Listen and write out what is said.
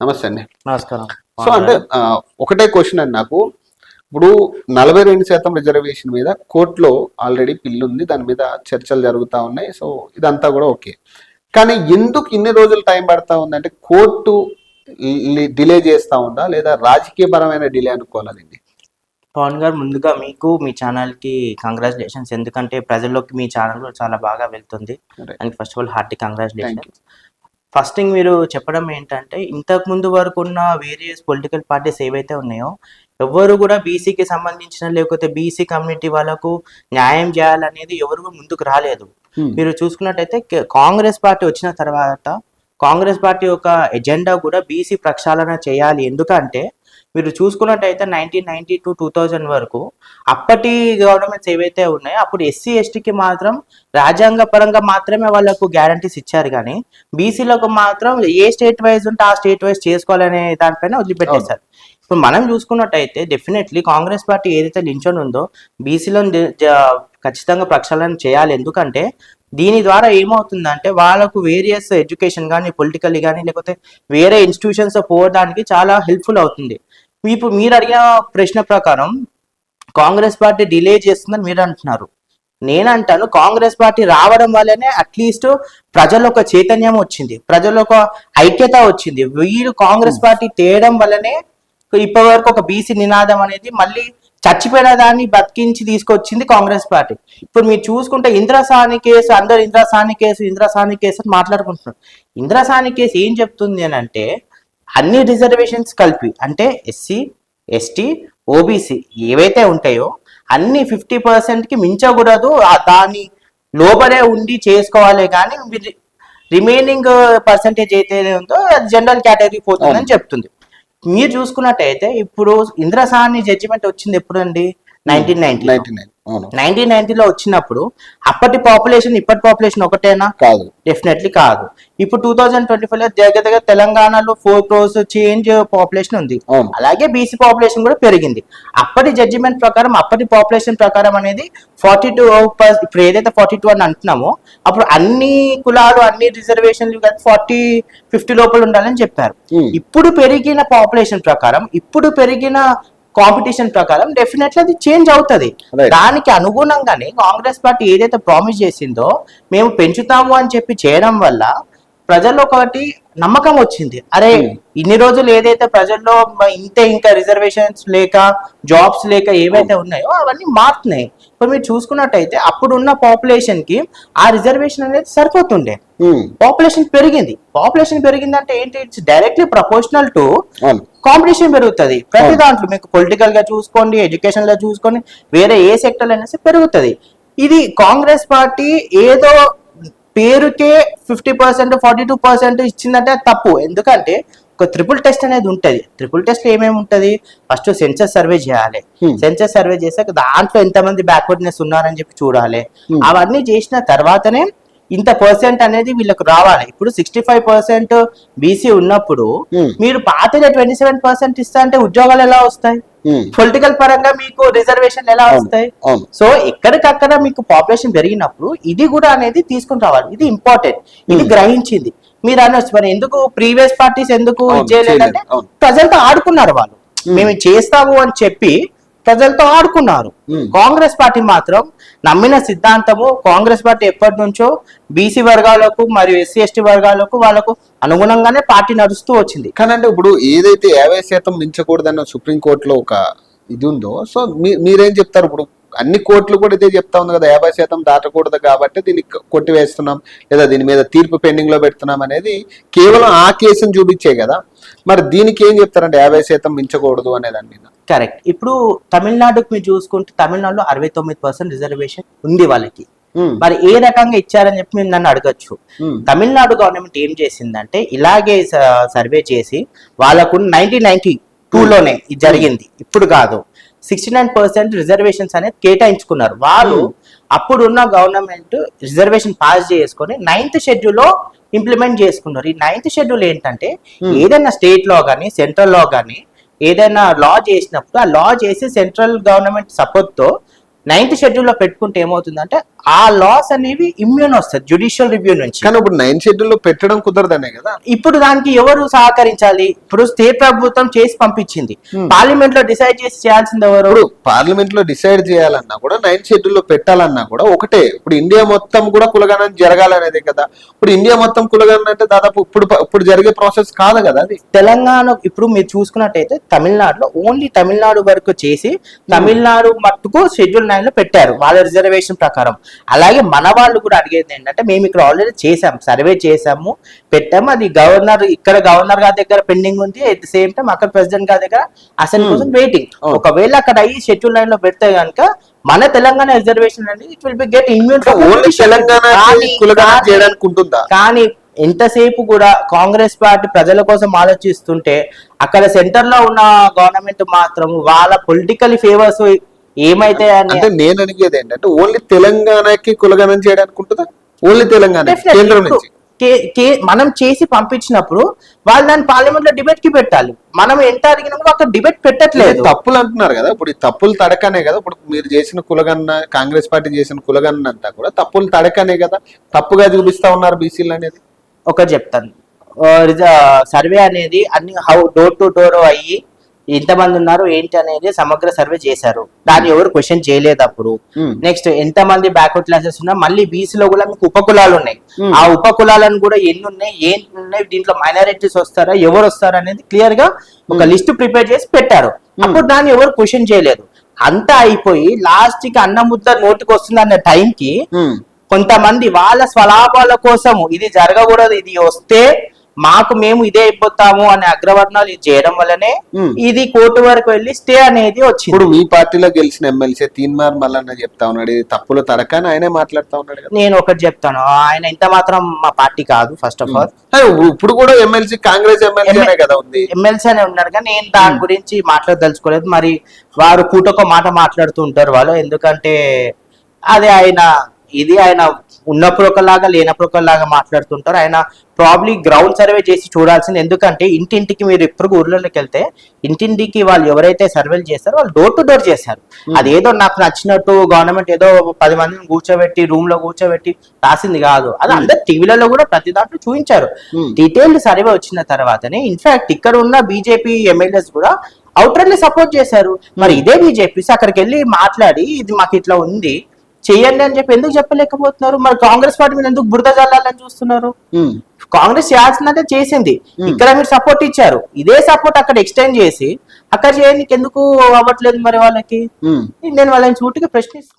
నమస్తే అండి. నమస్కారం. సో అంటే ఒకటే క్వశ్చన్ అండి నాకు. ఇప్పుడు 42% రిజర్వేషన్ మీద కోర్టులో ఆల్రెడీ బిల్ ఉంది. దాని మీద చర్చలు జరుగుతా ఉన్నాయి. సో ఇదంతా కూడా ఓకే. కానీ ఎందుకు ఇన్ని రోజులు టైం పడతా ఉందంటే కోర్టు డిలే చేస్తా ఉందా లేదా రాజకీయపరమైన డిలే అనుకోవాలండి? పవన్ గారు, ముందుగా మీకు మీ ఛానల్కి కంగ్రాచులేషన్స్. ఎందుకంటే ప్రజల్లోకి మీ ఛానల్ కూడా చాలా బాగా వెళ్తుంది. And first of all hearty congratulations. First thing మీరు చెప్పడం ఏంటంటే, ఇంతకు ముందు వరకు ఉన్న వేరియస్ పొలిటికల్ పార్టీస్ ఏవైతే ఉన్నాయో ఎవరు కూడా బీసీకి సంబంధించిన లేకపోతే బీసీ కమ్యూనిటీ వాళ్ళకు న్యాయం చేయాలనేది ఎవరు కూడా ముందుకు రాలేదు. మీరు చూసుకున్నట్టయితే కాంగ్రెస్ పార్టీ వచ్చిన తర్వాత కాంగ్రెస్ పార్టీ యొక్క ఎజెండా కూడా బీసీ ప్రక్షాళన చేయాలి. ఎందుకంటే మీరు చూసుకున్నట్టయితే 1990 to 2000 వరకు అప్పటి గవర్నమెంట్స్ ఏవైతే ఉన్నాయో అప్పుడు ఎస్సీ ఎస్టీకి మాత్రం రాజ్యాంగ పరంగా మాత్రమే వాళ్ళకు గ్యారంటీస్ ఇచ్చారు, కానీ బీసీలకు మాత్రం ఏ స్టేట్ వైజ్ ఉంటే ఆ స్టేట్ వైజ్ చేసుకోవాలనే దానిపైన వదిలిపెట్టేశారు. ఇప్పుడు మనం చూసుకున్నట్టయితే డెఫినెట్లీ కాంగ్రెస్ పార్టీ ఏదైతే నించొని ఉందో బీసీలో ఖచ్చితంగా ప్రక్షాళన చేయాలి. ఎందుకంటే దీని ద్వారా ఏమవుతుందంటే వాళ్ళకు వేరియస్ ఎడ్యుకేషన్ కానీ పొలిటికల్లీ కానీ లేకపోతే వేరే ఇన్స్టిట్యూషన్స్ పోవడానికి చాలా హెల్ప్ఫుల్ అవుతుంది. ఇప్పుడు మీరు అడిగిన ప్రశ్న ప్రకారం కాంగ్రెస్ పార్టీ డిలే చేస్తుందని మీరు అంటున్నారు. నేనంటాను కాంగ్రెస్ పార్టీ రావడం వల్లనే అట్లీస్ట్ ప్రజల్లో ఒక చైతన్యం వచ్చింది, ప్రజల్లో ఒక ఐక్యత వచ్చింది. వీళ్ళు కాంగ్రెస్ పార్టీ తేయడం వల్లనే ఇప్పటి వరకు ఒక బీసీ నినాదం అనేది మళ్ళీ చచ్చిపోయిన దాన్ని బతికించి తీసుకొచ్చింది కాంగ్రెస్ పార్టీ. ఇప్పుడు మీరు చూసుకుంటే ఇంద్రసాని కేసు, అందరు ఇంద్రసాని కేసు అని మాట్లాడుకుంటున్నారు. ఇంద్రసాని కేసు ఏం చెప్తుంది అని అంటే, అన్ని రిజర్వేషన్స్ కలిపి అంటే ఎస్సీ ఎస్టీ ఓబీసీ ఏవైతే ఉంటాయో అన్ని 50%కి మించకూడదు, దాని లోపలే ఉండి చేసుకోవాలి, కానీ రిమైనింగ్ పర్సంటేజ్ అయితే ఉందో అది జనరల్ కేటగిరీ పోతుందని చెప్తుంది. మీరు చూసుకున్నట్టయితే ఇప్పుడు ఇంద్రసాని జడ్జిమెంట్ వచ్చింది ఎప్పుడండి? 1990లో వచ్చినప్పుడు అప్పటి పాపులేషన్ ఇప్పటి పాపులేషన్ ఒకటేనా? కాదు, డెఫినెట్లీ కాదు. ఇప్పుడు 2025 లో దగ్గర తెలంగాణలో 4 crores చేంజ్ పాపులేషన్ ఉంది, అలాగే బీసీ పాపులేషన్ కూడా పెరిగింది. అప్పటి జడ్జిమెంట్ ప్రకారం అప్పటి పాపులేషన్ ప్రకారం అనేది 42%. ఇప్పుడు ఏదైతే 42 అని అంటున్నామో అప్పుడు అన్ని కులాలు అన్ని రిజర్వేషన్లు 40-50 లోపల ఉండాలని చెప్పారు. ఇప్పుడు పెరిగిన పాపులేషన్ ప్రకారం ఇప్పుడు పెరిగిన కాంపిటీషన్ ప్రకారం డెఫినెట్లీ అది చేంజ్ అవుతుంది. దానికి అనుగుణంగానే కాంగ్రెస్ పార్టీ ఏదైతే ప్రామిస్ చేసిందో మేము పెంచుతాము అని చెప్పి చేయడం వల్ల ప్రజల్లో ఒకటి నమ్మకం వచ్చింది. అరే ఇన్ని రోజులు ఏదైతే ప్రజల్లో ఇంతే ఇంకా రిజర్వేషన్స్ లేక జాబ్స్ లేక ఏవైతే ఉన్నాయో అవన్నీ మారుతున్నాయి. ఇప్పుడు మీరు చూసుకున్నట్టయితే అప్పుడున్న పాపులేషన్ కి ఆ రిజర్వేషన్ అనేది సరిపోతుండే. పాపులేషన్ పెరిగిందంటే ఏంటి? It's directly proportional to competition పెరుగుతుంది. ప్రతి దాంట్లో మీకు పొలిటికల్ గా చూసుకోండి, ఎడ్యుకేషన్ లో చూసుకోండి, వేరే ఏ సెక్టర్ అనేసి పెరుగుతుంది. ఇది కాంగ్రెస్ పార్టీ ఏదో పేరుకే 50% 42% ఇచ్చిందంటే తప్పు. ఎందుకంటే ఒక ట్రిపుల్ టెస్ట్ అనేది ఉంటది. ట్రిపుల్ టెస్ట్ ఏమేమి ఉంటది? ఫస్ట్ సెన్సస్ సర్వే చేయాలి. సెన్సస్ సర్వే చేసాక దాంట్లో ఎంతమంది బ్యాక్వర్డ్నెస్ ఉన్నారని చెప్పి చూడాలి. అవన్నీ చేసిన తర్వాతనే ఇంత పర్సెంట్ అనేది వీళ్ళకి రావాలి. ఇప్పుడు 65% బీసీ ఉన్నప్పుడు మీరు పాతగా 27% ఇస్తా అంటే ఉద్యోగాలు ఎలా వస్తాయి? పొలిటికల్ పరంగా మీకు రిజర్వేషన్ ఎలా వస్తాయి? సో ఎక్కడికక్కడ మీకు పాపులేషన్ పెరిగినప్పుడు ఇది కూడా అనేది తీసుకుని రావాలి. ఇది ఇంపార్టెంట్. ఇది గ్రహించింది. మీరు అనొచ్చు మరి ఎందుకు ప్రీవియస్ పార్టీస్ ఎందుకు చేయలేదంటే ప్రజలతో ఆడుకున్నారు వాళ్ళు. మేము చేస్తాము అని చెప్పి ప్రజలతో ఆడుకున్నారు. కాంగ్రెస్ పార్టీ మాత్రం నమ్మిన సిద్ధాంతము, కాంగ్రెస్ పార్టీ ఎప్పటి నుంచో బీసీ వర్గాలకు మరియు ఎస్సీ ఎస్టీ వర్గాలకు వాళ్ళకు అనుగుణంగానే పార్టీ నడుస్తూ వచ్చింది. కానీ అంటే ఇప్పుడు ఏదైతే 50% మించకూడదన్న సుప్రీంకోర్టులో ఒక ఇది ఉందో, సో మీరేం చెప్తారు? ఇప్పుడు అన్ని కోర్టులు కూడా ఇదే చెప్తా ఉంది కదా, 50% దాటకూడదు కాబట్టి దీన్ని కొట్టివేస్తున్నాం లేదా దీని మీద తీర్పు పెండింగ్ లో పెడుతున్నాం అనేది కేవలం ఆ కేసును చూపించే కదా. మరి దీనికి ఏం చెప్తారంటే 50% మించకూడదు అనే దాని మీద? కరెక్ట్. ఇప్పుడు తమిళనాడుకు మీరు చూసుకుంటే తమిళనాడులో 69% రిజర్వేషన్ ఉంది వాళ్ళకి. మరి ఏ రకంగా ఇచ్చారని చెప్పి మీరు నన్ను అడగచ్చు. తమిళనాడు గవర్నమెంట్ ఏం చేసిందంటే ఇలాగే సర్వే చేసి వాళ్ళకు 1992లోనే ఇది జరిగింది, ఇప్పుడు కాదు. 69% రిజర్వేషన్స్ అనేది కేటాయించుకున్నారు వాళ్ళు. అప్పుడున్న గవర్నమెంట్ రిజర్వేషన్ పాస్ చేసుకొని 9th షెడ్యూల్లో ఇంప్లిమెంట్ చేసుకున్నారు. ఈ 9th షెడ్యూల్ ఏంటంటే ఏదైనా స్టేట్ లో కానీ సెంట్రల్ లో కానీ ఏదైనా లా చేసినప్పుడు ఆ లా చేసి సెంట్రల్ గవర్నమెంట్ సపోర్ట్ తో 9th షెడ్యూల్ లో పెట్టుకుంటే ఏమవుతుందంటే ఆ లాస్ అనేవి ఇమ్యూన్ వస్తుంది జ్యుడిషియల్ రివ్యూ నుంచి. కానీ ఇప్పుడు 9th షెడ్యూల్ లో పెట్టడం కుదరదనే కదా. ఇప్పుడు దానికి ఎవరు సహకరించాలి? ఇప్పుడు స్టేట్ ప్రభుత్వం చేసి పంపించింది, పార్లమెంట్ లో డిసైడ్ చేసి చేయాల్సింది ఎవరు? ఇప్పుడు పార్లమెంట్ లో డిసైడ్ చేయాలన్నా కూడా 9th షెడ్యూల్ లో పెట్టాలన్నా కూడా ఒకటే, ఇప్పుడు ఇండియా మొత్తం కూడా కులగణన జరగాలనేదే కదా. ఇప్పుడు ఇండియా మొత్తం కులగణన అంటే దాదాపు ఇప్పుడు జరిగే ప్రాసెస్ కాదు కదా అది. తెలంగాణ ఇప్పుడు మీరు చూసుకున్నట్టయితే తమిళనాడులో ఓన్లీ తమిళనాడు వరకు చేసి తమిళనాడు మట్టుకు షెడ్యూల్ 9 లో పెట్టారు వాళ్ళ రిజర్వేషన్ ప్రకారం. అలాగే మన వాళ్ళు కూడా అడిగేది ఏంటంటే మేము ఇక్కడ ఆల్రెడీ చేసాం, సర్వే చేసాము, పెట్టాము, అది ఇక్కడ గవర్నర్ గారి దగ్గర పెండింగ్ ఉంది, ఎట్ ది సేమ్ టైం అక్కడ ప్రెసిడెంట్ గారి దగ్గర అసెంబ్లీ కోసం వెయిటింగ్. ఒకవేళ అక్కడ అయ్యి షెడ్యూల్ 9 లో పెడితే కనుక మన తెలంగాణ రిజర్వేషన్ అనేది it will be get immune. కానీ ఎంతసేపు కూడా కాంగ్రెస్ పార్టీ ప్రజల కోసం ఆలోచిస్తుంటే అక్కడ సెంటర్ లో ఉన్న గవర్నమెంట్ మాత్రం వాళ్ళ పొలిటికల్ ఫేవర్స్ ఏమైతే అంటే నేను అడిగేది ఏంటంటే ఓన్లీ తెలంగాణకి కులగణన చేయడానికి ఉంటుందా? ఓన్లీ తెలంగాణ కేంద్రం నుంచి మనం చేసి పంపించినప్పుడు వాళ్ళు దాన్ని పార్లమెంట్ లో డిబేట్ కి పెట్టాలి. మనం ఎంత అడిగినప్పుడు అక్కడ డిబేట్ పెట్టట్లేదు. తప్పులు అంటున్నారు కదా, ఇప్పుడు ఈ తప్పులు తడకనే కదా. ఇప్పుడు మీరు చేసిన కులగణన, కాంగ్రెస్ పార్టీ చేసిన కులగణన అంతా కూడా తప్పులు తడకనే కదా, తప్పుగా చూపిస్తా ఉన్నారు బీసీలు అనేది. ఒకటి చెప్తాను, సర్వే అనేది అన్ని డోర్ టు డోర్ అయ్యి ఎంతమంది ఉన్నారు ఏంటి అనేది సమగ్ర సర్వే చేశారు, దాన్ని ఎవరు క్వశ్చన్ చేయలేదు. అప్పుడు నెక్స్ట్ ఎంత మంది బ్యాక్వర్డ్ క్లాసెస్ ఉన్నా, మళ్ళీ బీసీలో కూడా మీకు ఉపకులాలు ఉన్నాయి, ఆ ఉపకులాలను కూడా ఎన్ని ఉన్నాయి ఏంటి ఉన్నాయి, దీంట్లో మైనారిటీస్ వస్తారా ఎవరు వస్తారా అనేది క్లియర్ గా ఒక లిస్ట్ ప్రిపేర్ చేసి పెట్టారు. అప్పుడు దాన్ని ఎవరు క్వశ్చన్ చేయలేదు. అంతా అయిపోయి లాస్ట్ కి అన్న ముద్ద నోటికి వస్తుంది అన్న టైంకి కొంతమంది వాళ్ళ స్వలాభాల కోసం ఇది జరగకూడదు, ఇది వస్తే మేము ఇదే అయిపోతాము అనే అగ్రవర్ణాలు ఇది చేయడం వల్లనే ఇది కోర్టు వరకు వెళ్ళి స్టే అనేది వచ్చింది. ఇప్పుడు మీ పార్టీలో గెలిచిన ఎమ్మెల్సీ తీన్మార్ మల్లన్న చెప్తా ఉన్నాడు ఇది తప్పులు తడకని ఆయనే మాట్లాడుతా ఉన్నాడు. నేను ఒకటి చెప్తాను, ఆయన ఇంత మాత్రం మా పార్టీ కాదు. ఫస్ట్ ఆఫ్ ఆల్ ఇప్పుడు కూడా ఎమ్మెల్సీ కాంగ్రెస్ ఎమ్మెల్సీ కదా ఉంది, ఎమ్మెల్సీ అనే ఉన్నారు. కానీ నేను దాని గురించి మాట్లాడదలుచుకోలేదు. మరి వారు పూటొక మాట మాట్లాడుతూ ఉంటారు వాళ్ళు, ఎందుకంటే అది ఆయన ఉన్నప్పుడు ఒకలాగా లేనప్పుడు ఒకలాగా మాట్లాడుతుంటారు. ఆయన ప్రాబ్లీ గ్రౌండ్ సర్వే చేసి చూడాల్సింది. ఎందుకంటే ఇంటింటికి మీరు ఇప్పుడు ఊర్లలోకి వెళ్తే ఇంటింటికి వాళ్ళు ఎవరైతే సర్వేలు చేస్తారో వాళ్ళు డోర్ టు డోర్ చేశారు. అదేదో నాకు నచ్చినట్టు గవర్నమెంట్ ఏదో 10 మందిని కూర్చోబెట్టి రూమ్ లో కూర్చోబెట్టి రాసింది కాదు, అది అందరు టీవీలలో కూడా ప్రతి దాంట్లో చూపించారు. డీటెయిల్డ్ సర్వే వచ్చిన తర్వాతనే ఇన్ఫాక్ట్ ఇక్కడ ఉన్న బీజేపీ ఎమ్మెల్యేస్ కూడా అవుట్రైట్లీ సపోర్ట్ చేశారు. మరి ఇదే బీజేపీ అక్కడికి వెళ్ళి మాట్లాడి ఇది మాకు ఇట్లా ఉంది చెయ్యండి అని చెప్పి ఎందుకు చెప్పలేకపోతున్నారు? మరి కాంగ్రెస్ పార్టీ మీద ఎందుకు బురద జల్లాలని చూస్తున్నారు? కాంగ్రెస్ చేయాల్సిందంటే చేసింది, ఇక్కడ మీరు సపోర్ట్ ఇచ్చారు, ఇదే సపోర్ట్ అక్కడ ఎక్స్టెండ్ చేసి అక్కడ చేయడానికి ఎందుకు అవ్వట్లేదు మరి వాళ్ళకి? నేను వాళ్ళని సూటిగా ప్రశ్నిస్తాను.